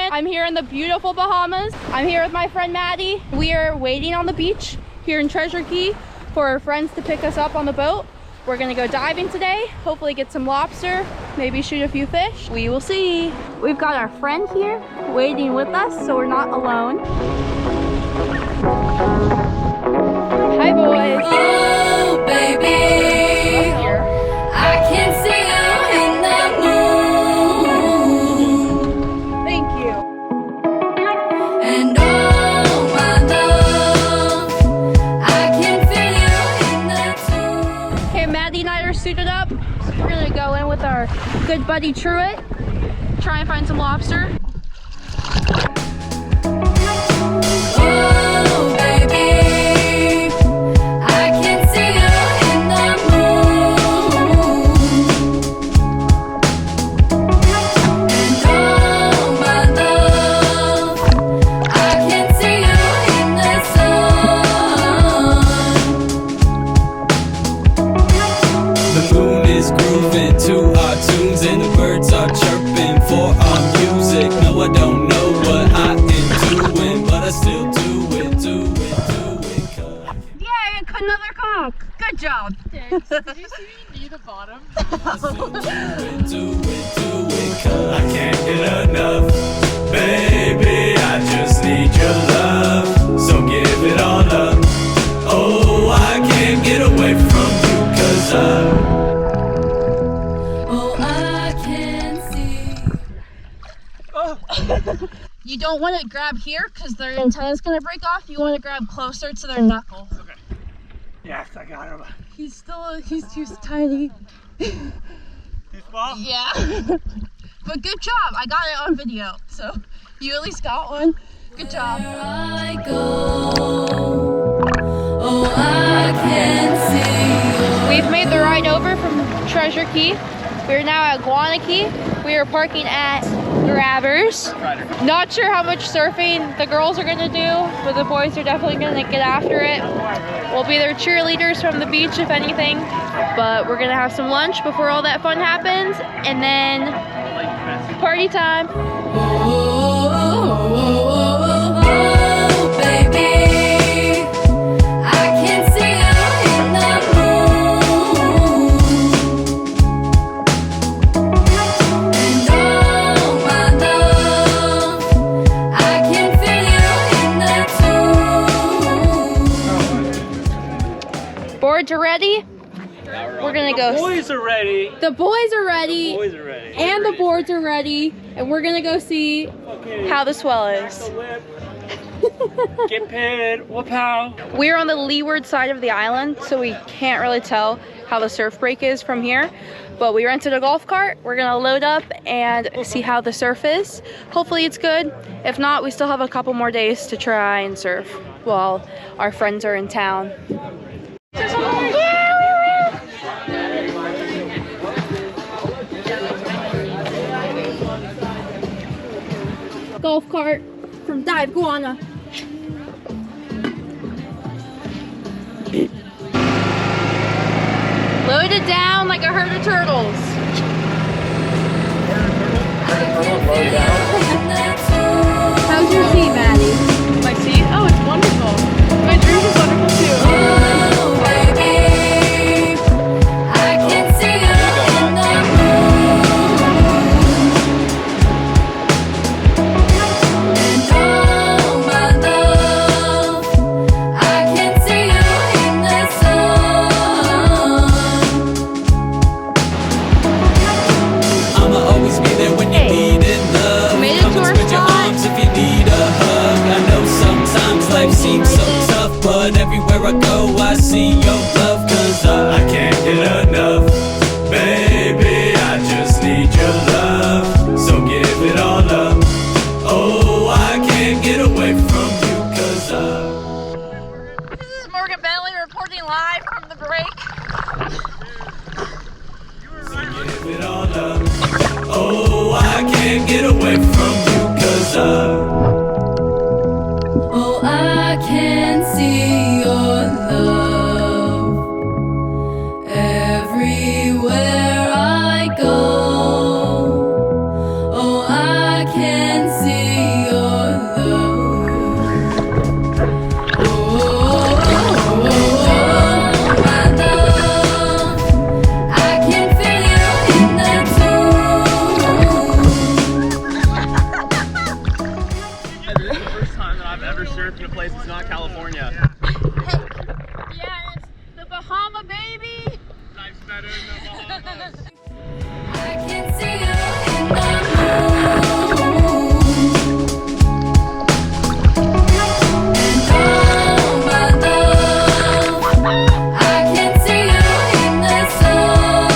weekend. I'm here in the beautiful Bahamas. I'm here with my friend Maddie. We are waiting on the beach here in Treasure Cay for our friends to pick us up on the boat. We're gonna go diving today, hopefully get some lobster, maybe shoot a few fish. We will see. We've got our friend here waiting with us, so we're not alone. Hi boys. Oh baby, I can see you in the moon. Thank you. And oh my love, I can feel you in the tune. Okay, Maddie and I are suited up. We're gonna go in with our good buddy Truett, try and find some lobster. Oh baby, I can see you in the moon. And oh my love, I can see you in the sun. The moon is grooving to our tunes and the birds are chirping for our music. No, I don't know what I am doing, but I still do it. Yay, another conch. Good job. Thanks. Did you see me knee the bottom? I still do it, 'cause I can't get enough. Baby, I just need your love, so give it all up. Oh, I can't get away from you, 'cause Oh, I can see. You don't want to grab here because their antenna's going to break off. You want to grab closer to their knuckle. Okay. Yes, I got him. He's too tiny. Too small? Yeah. But good job. I got it on video. So you at least got one. Good job. Where I go, oh, I can see. We've made the ride over from Treasure Cay. We're now at Guana Cay. We are parking at Grabbers. Not sure how much surfing the girls are gonna do, but the boys are definitely gonna get after it. We'll be their cheerleaders from the beach, if anything. But we're gonna have some lunch before all that fun happens, and then party time. Oh, baby, I can see you in the moon. And oh, my love, I can feel you in the tune. Boards are ready. We're gonna go. Boys are ready. The boys are ready. Boys are ready. And the boards are ready. And we're gonna go see Okay. how the swell Back is. the lip. Get paid. Whoop how. We're on the leeward side of the island, so we can't really tell how the surf break is from here. But we rented a golf cart. We're gonna load up and see how the surf is. Hopefully it's good. If not, we still have a couple more days to try and surf while our friends are in town. Golf cart from Dive Guana. Loaded down like a herd of turtles. How's your seat, Maddie? My seat? Oh, it's wonderful. My drink is wonderful too. Oh, baby, I can see you in the moon. And oh, my love, I can see you in the sun. I'ma always be there when you need it, love. Made it Come to and our spread your spot. arms if you need a hug. I know sometimes life seems so tough, but everywhere I go I see your love. 'Cause I can't get enough. Baby, I just need your love, so give it all up. Oh, I can't get away from you, 'cause This is Morgan Bentley reporting live from the break. give it all up. Oh, I can't get away from you, 'cause Oh, I can see your love everywhere I go. Oh, I can see California. Yeah, it's the Bahama baby. Life's better in the Bahamas. I can see you in the moon. And oh my love, I can see you in the sun.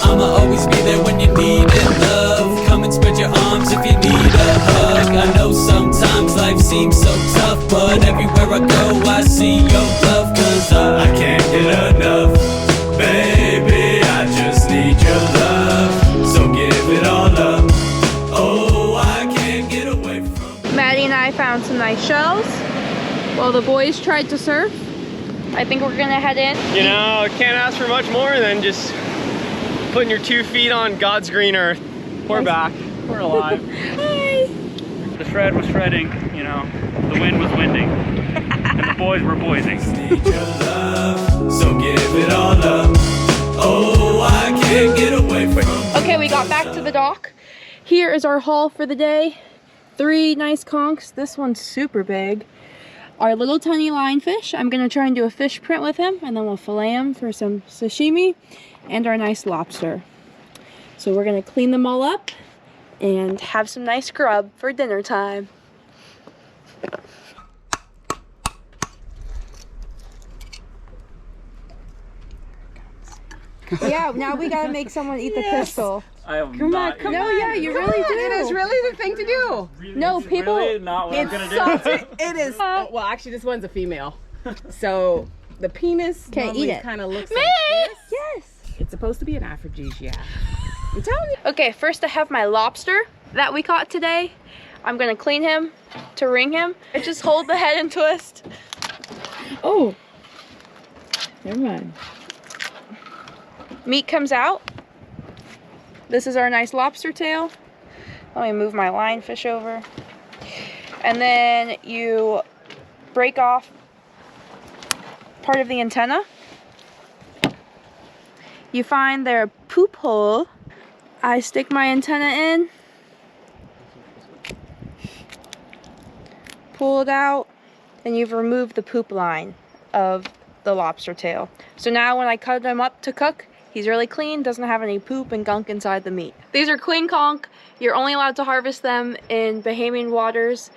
I'ma always be there when you need it, love. Come and spread your arms if you need a hug. I know sometimes life seems so tough, but everywhere I go I see your love. Cause I can't get enough, baby, I just need your love. So give it all up, oh, I can't get away from. Maddie and I found some nice shells while the boys tried to surf. I think we're gonna head in. You know, can't ask for much more than just putting your 2 feet on God's green earth. We're back. We're alive. Hi. The shred was shredding, you know, the wind was winding, and the boys were boysing. Need your love, so give it all up, oh, I can't get away from. Okay, we got back to the dock. Here is our haul for the day. 3 nice conchs. This one's super big. Our little tiny lionfish. I'm gonna try and do a fish print with him, and then we'll fillet him for some sashimi, and our nice lobster. So we're gonna clean them all up and have some nice grub for dinner time. Yeah, now we gotta make someone eat the pistol. I am Come not. on, come No, on. yeah, you really do. It is really the thing to do. No, It's people. really not what I'm gonna do. Salted. It is. Well, actually, this one's a female. So the penis Can't eat it. kind of looks Me? like this. Yes. It's supposed to be an aphrodisiac. I'm telling you. Okay, first I have my lobster that we caught today. I'm gonna clean him to ring him. I just hold the head and twist. Oh. Never mind. Meat comes out. This is our nice lobster tail. Let me move my lionfish over. And then you break off part of the antenna. You find their poop hole. I stick my antenna in, pull it out, and you've removed the poop line of the lobster tail. So now when I cut them up to cook, he's really clean, doesn't have any poop and gunk inside the meat. These are queen conch. You're only allowed to harvest them in Bahamian waters.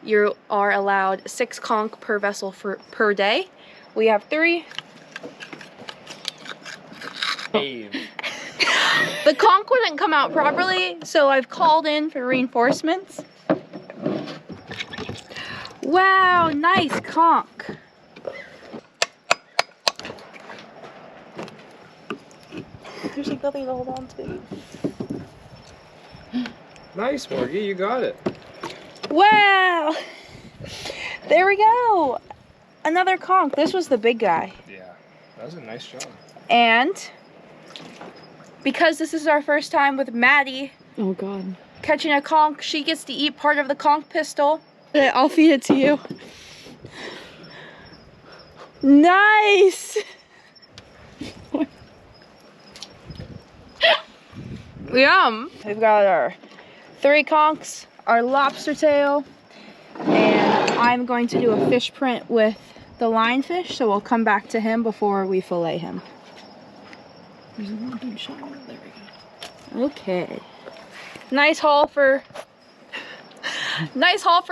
You are allowed 6 conch per vessel per day. We have 3. The conch wouldn't come out properly, so I've called in for reinforcements. Wow, nice conch. There's like nothing to hold on to. Nice, Morgie, you got it. Wow! There we go. Another conch. This was the big guy. Yeah, that was a nice job. And because this is our first time with Maddie Oh God. catching a conch, she gets to eat part of the conch pistol. I'll feed it to you. Nice! Yum! We've got our 3 conchs, our lobster tail, and I'm going to do a fish print with the lionfish, so we'll come back to him before we fillet him. There's a little big shot. There we go. Okay. Nice haul for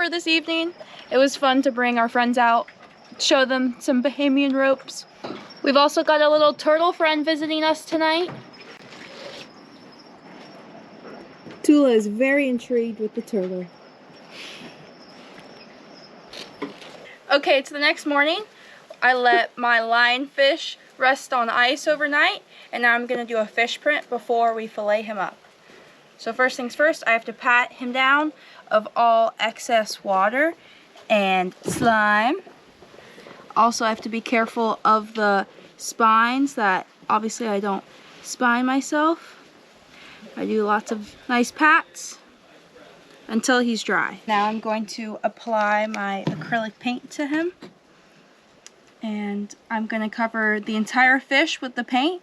this evening. It was fun to bring our friends out, show them some Bahamian ropes. We've also got a little turtle friend visiting us tonight. Tula is very intrigued with the turtle. Okay, it's the next morning. I let my lionfish rest on ice overnight, and now I'm gonna do a fish print before we fillet him up. So first things first, I have to pat him down of all excess water and slime. Also, I have to be careful of the spines, that obviously I don't spine myself. I do lots of nice pats until he's dry. Now I'm going to apply my acrylic paint to him. And I'm going to cover the entire fish with the paint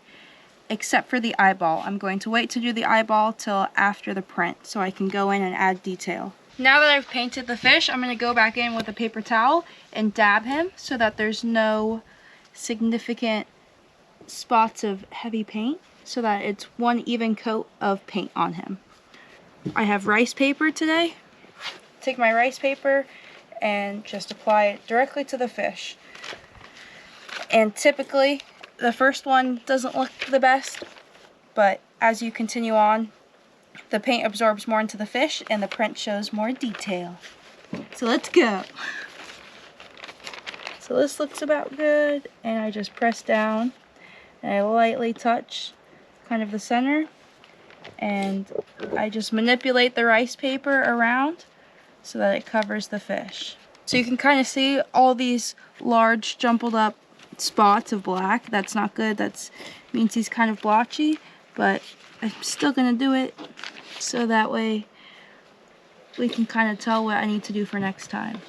except for the eyeball. I'm going to wait to do the eyeball till after the print so I can go in and add detail. Now that I've painted the fish, I'm going to go back in with a paper towel and dab him so that there's no significant spots of heavy paint, so that it's one even coat of paint on him. I have rice paper today. Take my rice paper and just apply it directly to the fish. And typically, the first one doesn't look the best, but as you continue on, the paint absorbs more into the fish and the print shows more detail. So let's go. So this looks about good, and I just press down and I lightly touch kind of the center, and I just manipulate the rice paper around so that it covers the fish. So you can kind of see all these large jumbled up spots of black. That's not good. That means he's kind of blotchy, but I'm still gonna do it so that way we can kind of tell what I need to do for next time.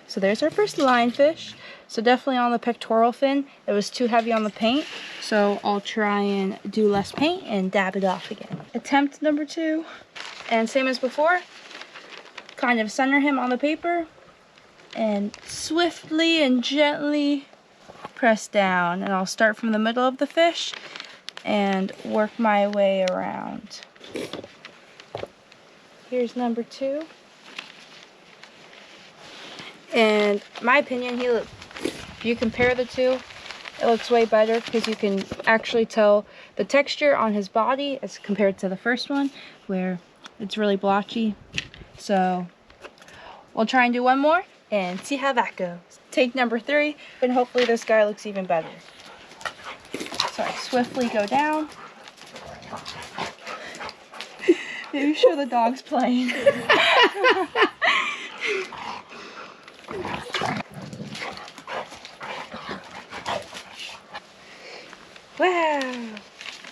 So there's our first lionfish. So definitely on the pectoral fin, it was too heavy on the paint, so I'll try and do less paint and dab it off again. Attempt number 2, and same as before, kind of center him on the paper and swiftly and gently press down, and I'll start from the middle of the fish and work my way around. Here's number 2. And my opinion, if you compare the two, it looks way better because you can actually tell the texture on his body as compared to the first one where it's really blotchy. So we'll try and do one more and see how that goes. Take number 3, and hopefully this guy looks even better. So I swiftly go down. Maybe show the dogs playing. Wow,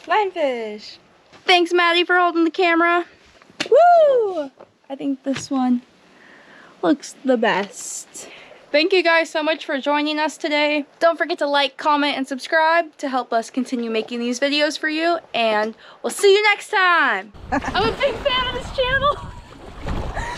lionfish. Thanks, Maddie, for holding the camera. Woo! I think this one looks the best. Thank you guys so much for joining us today. Don't forget to like, comment, and subscribe to help us continue making these videos for you, and we'll see you next time. I'm a big fan of this channel.